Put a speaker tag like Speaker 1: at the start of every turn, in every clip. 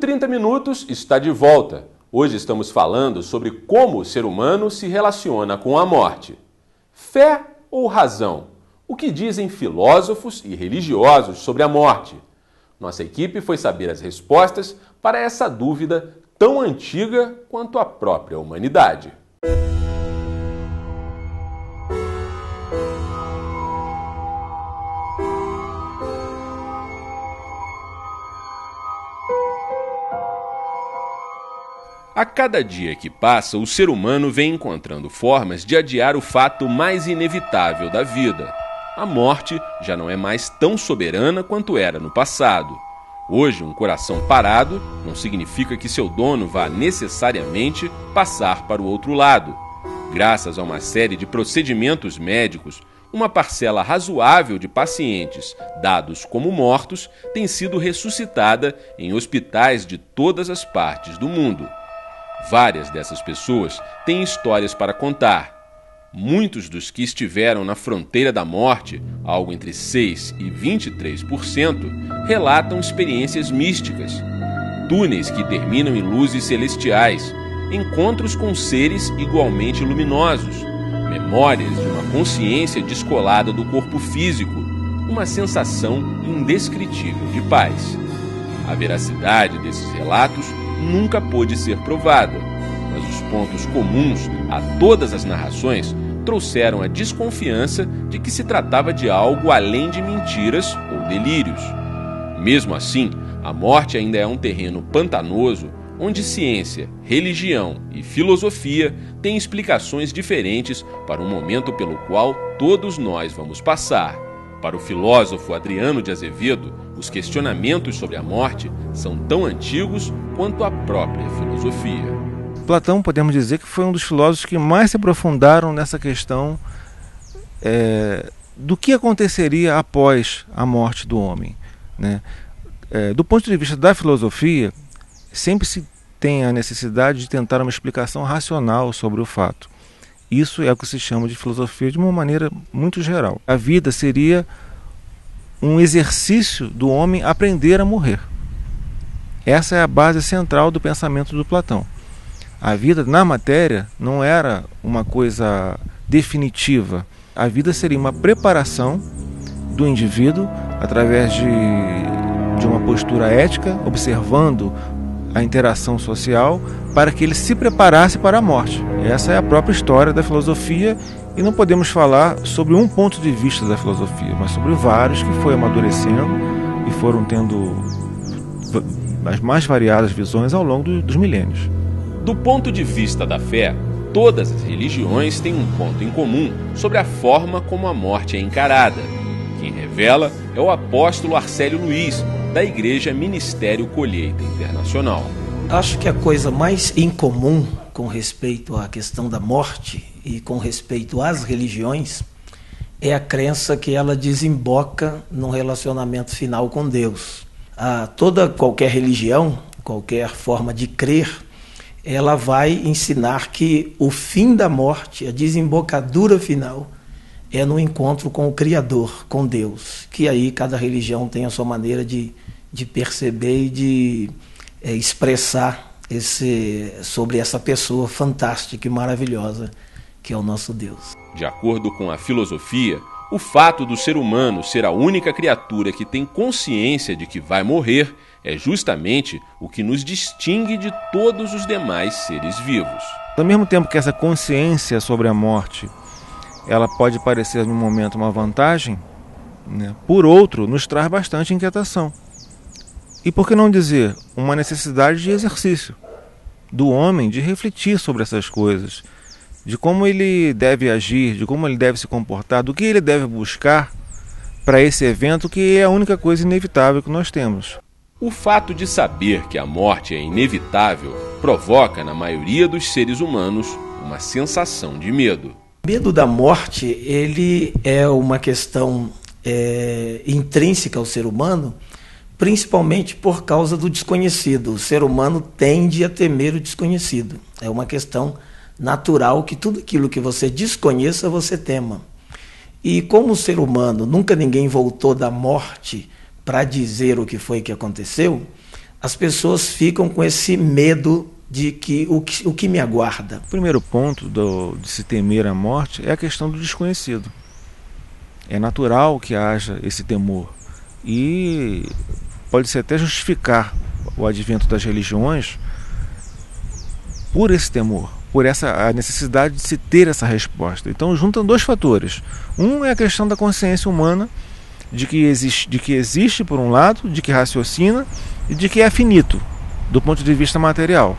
Speaker 1: 30 Minutos está de volta. Hoje estamos falando sobre como o ser humano se relaciona com a morte. Fé ou razão? O que dizem filósofos e religiosos sobre a morte? Nossa equipe foi saber as respostas para essa dúvida tão antiga quanto a própria humanidade. A cada dia que passa, o ser humano vem encontrando formas de adiar o fato mais inevitável da vida. A morte já não é mais tão soberana quanto era no passado. Hoje, um coração parado não significa que seu dono vá necessariamente passar para o outro lado. Graças a uma série de procedimentos médicos, uma parcela razoável de pacientes dados como mortos tem sido ressuscitada em hospitais de todas as partes do mundo. Várias dessas pessoas têm histórias para contar. Muitos dos que estiveram na fronteira da morte, algo entre 6% e 23%, relatam experiências místicas, túneis que terminam em luzes celestiais, encontros com seres igualmente luminosos, memórias de uma consciência descolada do corpo físico, uma sensação indescritível de paz. A veracidade desses relatos nunca pôde ser provada, mas os pontos comuns a todas as narrações trouxeram a desconfiança de que se tratava de algo além de mentiras ou delírios. Mesmo assim, a morte ainda é um terreno pantanoso onde ciência, religião e filosofia têm explicações diferentes para um momento pelo qual todos nós vamos passar. Para o filósofo Adriano de Azevedo, os questionamentos sobre a morte são tão antigos quanto a própria filosofia.
Speaker 2: Platão, podemos dizer que foi um dos filósofos que mais se aprofundaram nessa questão do que aconteceria após a morte do homem, né? Do ponto de vista da filosofia, sempre se tem a necessidade de tentar uma explicação racional sobre o fato. Isso é o que se chama de filosofia de uma maneira muito geral. A vida seria um exercício do homem aprender a morrer. Essa é a base central do pensamento do Platão. A vida na matéria não era uma coisa definitiva. A vida seria uma preparação do indivíduo através de uma postura ética, observando a interação social, para que ele se preparasse para a morte. Essa é a própria história da filosofia, e não podemos falar sobre um ponto de vista da filosofia, mas sobre vários que foi amadurecendo e foram tendo as mais variadas visões ao longo dos milênios.
Speaker 1: Do ponto de vista da fé, todas as religiões têm um ponto em comum sobre a forma como a morte é encarada. Quem revela é o apóstolo Arcélio Luiz, da Igreja Ministério Colheita Internacional.
Speaker 3: Acho que a coisa mais incomum com respeito à questão da morte e com respeito às religiões é a crença que ela desemboca num relacionamento final com Deus. Qualquer religião, qualquer forma de crer, ela vai ensinar que o fim da morte, a desembocadura final, é no encontro com o Criador, com Deus, que aí cada religião tem a sua maneira de perceber e de expressar sobre essa pessoa fantástica e maravilhosa que é o nosso Deus.
Speaker 1: De acordo com a filosofia, o fato do ser humano ser a única criatura que tem consciência de que vai morrer é justamente o que nos distingue de todos os demais seres vivos.
Speaker 2: Ao mesmo tempo que essa consciência sobre a morte ela pode parecer no momento uma vantagem, né? Por outro, nos traz bastante inquietação. E por que não dizer uma necessidade de exercício do homem, de refletir sobre essas coisas, de como ele deve agir, de como ele deve se comportar, do que ele deve buscar para esse evento que é a única coisa inevitável que nós temos.
Speaker 1: O fato de saber que a morte é inevitável provoca, na maioria dos seres humanos, uma sensação de medo.
Speaker 3: O medo da morte, ele é uma questão intrínseca ao ser humano, principalmente por causa do desconhecido. O ser humano tende a temer o desconhecido. É uma questão natural que tudo aquilo que você desconheça, você tema. E como o ser humano, nunca ninguém voltou da morte para dizer o que foi que aconteceu, as pessoas ficam com esse medo de que o que me aguarda.
Speaker 2: O primeiro ponto de se temer a morte é a questão do desconhecido. É natural que haja esse temor e pode-se até justificar o advento das religiões por esse temor, por a necessidade de se ter essa resposta. Então juntam dois fatores. Um é a questão da consciência humana, de que existe por um lado, de que raciocina e de que é finito do ponto de vista material.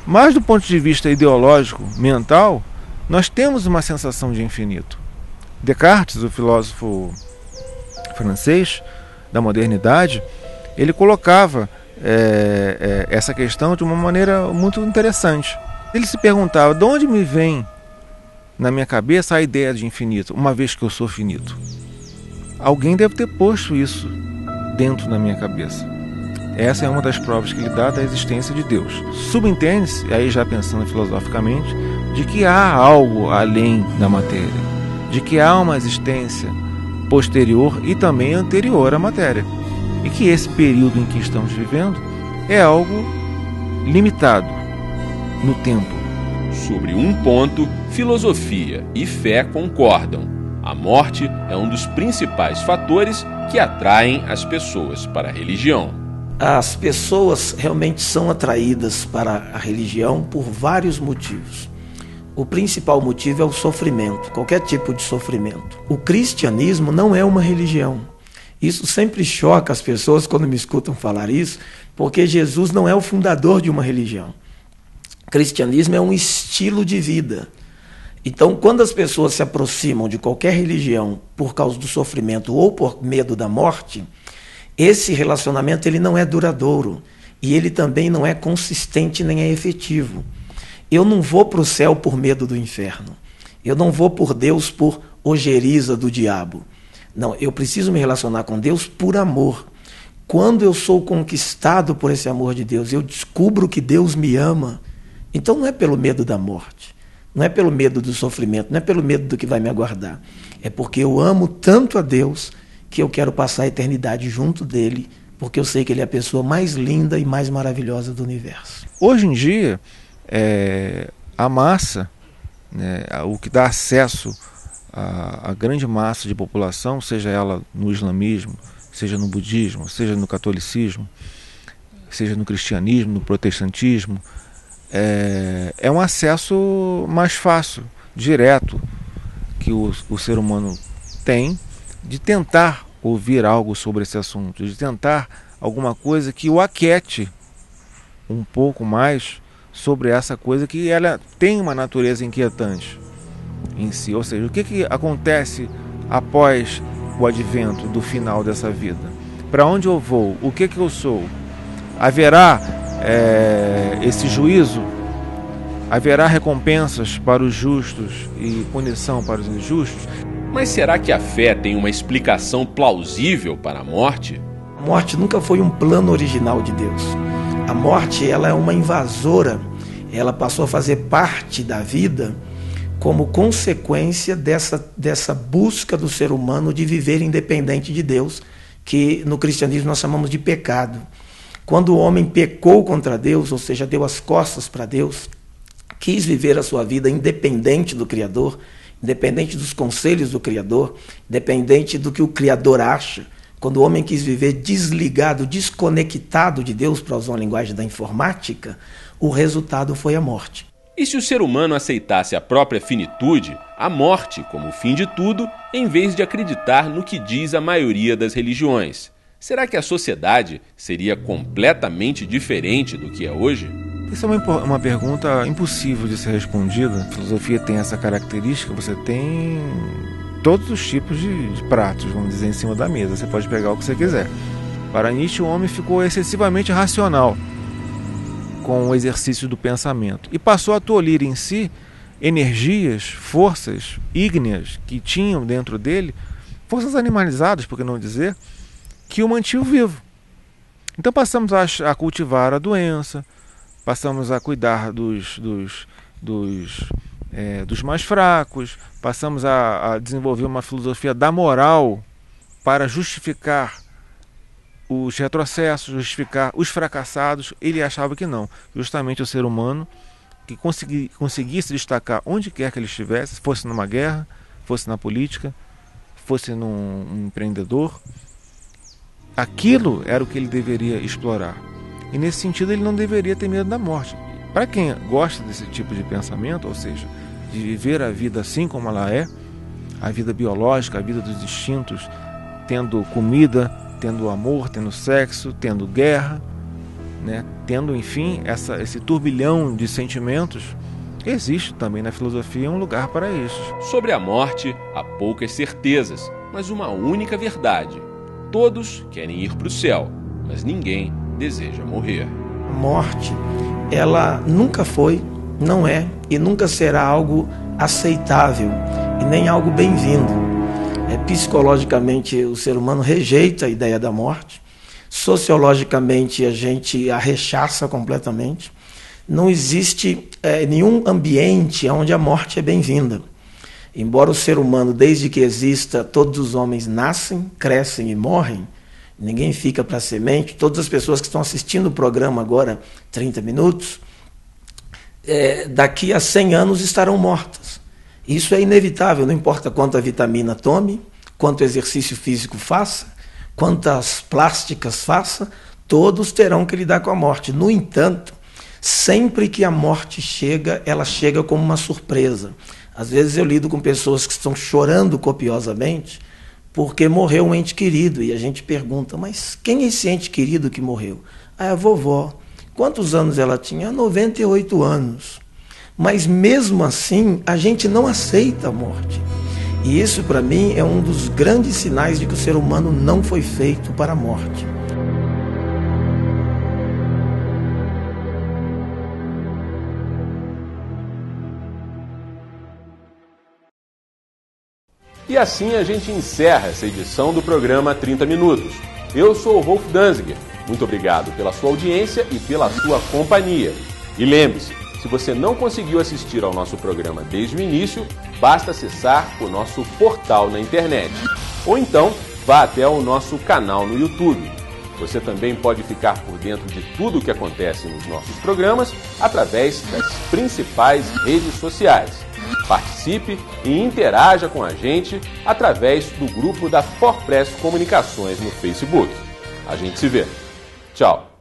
Speaker 2: Mas do ponto de vista ideológico, mental, nós temos uma sensação de infinito. Descartes, o filósofo francês da modernidade, ele colocava essa questão de uma maneira muito interessante. Ele se perguntava: de onde me vem na minha cabeça a ideia de infinito, uma vez que eu sou finito? Alguém deve ter posto isso dentro da minha cabeça. Essa é uma das provas que ele dá da existência de Deus. Subentende-se, aí já pensando filosoficamente, de que há algo além da matéria, de que há uma existência posterior e também anterior à matéria, e que esse período em que estamos vivendo é algo limitado no tempo.
Speaker 1: Sobre um ponto, filosofia e fé concordam. A morte é um dos principais fatores que atraem as pessoas para a religião.
Speaker 3: As pessoas realmente são atraídas para a religião por vários motivos. O principal motivo é o sofrimento, qualquer tipo de sofrimento. O cristianismo não é uma religião. Isso sempre choca as pessoas quando me escutam falar isso, porque Jesus não é o fundador de uma religião. O cristianismo é um estilo de vida. Então, quando as pessoas se aproximam de qualquer religião por causa do sofrimento ou por medo da morte, esse relacionamento ele não é duradouro e ele também não é consistente nem é efetivo. Eu não vou para o céu por medo do inferno. Eu não vou por Deus por ojeriza do diabo. Não, eu preciso me relacionar com Deus por amor. Quando eu sou conquistado por esse amor de Deus, eu descubro que Deus me ama. Então não é pelo medo da morte, não é pelo medo do sofrimento, não é pelo medo do que vai me aguardar. É porque eu amo tanto a Deus que eu quero passar a eternidade junto dele, porque eu sei que ele é a pessoa mais linda e mais maravilhosa do universo.
Speaker 2: Hoje em dia, a massa, né, o que dá acesso à grande massa de população, seja ela no islamismo, seja no budismo, seja no catolicismo, seja no cristianismo, no protestantismo, é um acesso mais fácil, direto, que o ser humano tem de tentar ouvir algo sobre esse assunto, de tentar alguma coisa que o aquete um pouco mais sobre essa coisa que ela tem uma natureza inquietante em si. Ou seja, o que acontece após o advento do final dessa vida? Para onde eu vou? O que eu sou? Haverá esse juízo? Haverá recompensas para os justos e punição para os injustos?
Speaker 1: Mas será que a fé tem uma explicação plausível para a morte?
Speaker 3: A morte nunca foi um plano original de Deus. A morte ela é uma invasora. Ela passou a fazer parte da vida como consequência dessa busca do ser humano de viver independente de Deus, que no cristianismo nós chamamos de pecado. Quando o homem pecou contra Deus, ou seja, deu as costas para Deus, quis viver a sua vida independente do Criador, independente dos conselhos do Criador, independente do que o Criador acha. Quando o homem quis viver desligado, desconectado de Deus, para usar uma linguagem da informática, o resultado foi a morte.
Speaker 1: E se o ser humano aceitasse a própria finitude, a morte como o fim de tudo, em vez de acreditar no que diz a maioria das religiões? Será que a sociedade seria completamente diferente do que é hoje?
Speaker 2: Isso é uma pergunta impossível de ser respondida. A filosofia tem essa característica, você tem todos os tipos de pratos, vamos dizer, em cima da mesa. Você pode pegar o que você quiser. Para Nietzsche, o homem ficou excessivamente racional com o exercício do pensamento e passou a tolir em si energias, forças ígneas que tinham dentro dele, forças animalizadas, por que não dizer, que o mantinham vivo. Então passamos a cultivar a doença, passamos a cuidar dos mais fracos, passamos a desenvolver uma filosofia da moral para justificar os retrocessos, justificar os fracassados. Ele achava que não. Justamente o ser humano que conseguisse destacar onde quer que ele estivesse, fosse numa guerra, fosse na política, fosse num empreendedor, aquilo era o que ele deveria explorar. E nesse sentido ele não deveria ter medo da morte. Para quem gosta desse tipo de pensamento, ou seja, de viver a vida assim como ela é, a vida biológica, a vida dos instintos, tendo comida, tendo amor, tendo sexo, tendo guerra, né? Tendo, enfim, esse turbilhão de sentimentos, existe também na filosofia um lugar para isso.
Speaker 1: Sobre a morte, há poucas certezas, mas uma única verdade. Todos querem ir para o céu, mas ninguém deseja morrer.
Speaker 3: A morte, ela nunca foi, não é e nunca será algo aceitável e nem algo bem-vindo. Psicologicamente, o ser humano rejeita a ideia da morte. Sociologicamente, a gente a rechaça completamente. Não existe nenhum ambiente onde a morte é bem-vinda. Embora o ser humano, desde que exista, todos os homens nascem, crescem e morrem, ninguém fica para semente. Todas as pessoas que estão assistindo o programa agora, 30 minutos, daqui a 100 anos estarão mortas. Isso é inevitável, não importa quanta vitamina tome, quanto exercício físico faça, quantas plásticas faça, todos terão que lidar com a morte. No entanto, sempre que a morte chega, ela chega como uma surpresa. Às vezes eu lido com pessoas que estão chorando copiosamente porque morreu um ente querido, e a gente pergunta, mas quem é esse ente querido que morreu? Ah, é a vovó. Quantos anos ela tinha? 98 anos. Mas mesmo assim, a gente não aceita a morte. E isso, para mim, é um dos grandes sinais de que o ser humano não foi feito para a morte.
Speaker 1: E assim a gente encerra essa edição do programa 30 Minutos. Eu sou o Rolf Danziger. Muito obrigado pela sua audiência e pela sua companhia. E lembre-se, se você não conseguiu assistir ao nosso programa desde o início, basta acessar o nosso portal na internet. Ou então, vá até o nosso canal no YouTube. Você também pode ficar por dentro de tudo o que acontece nos nossos programas através das principais redes sociais. Participe e interaja com a gente através do grupo da Forpress Comunicações no Facebook. A gente se vê. Tchau!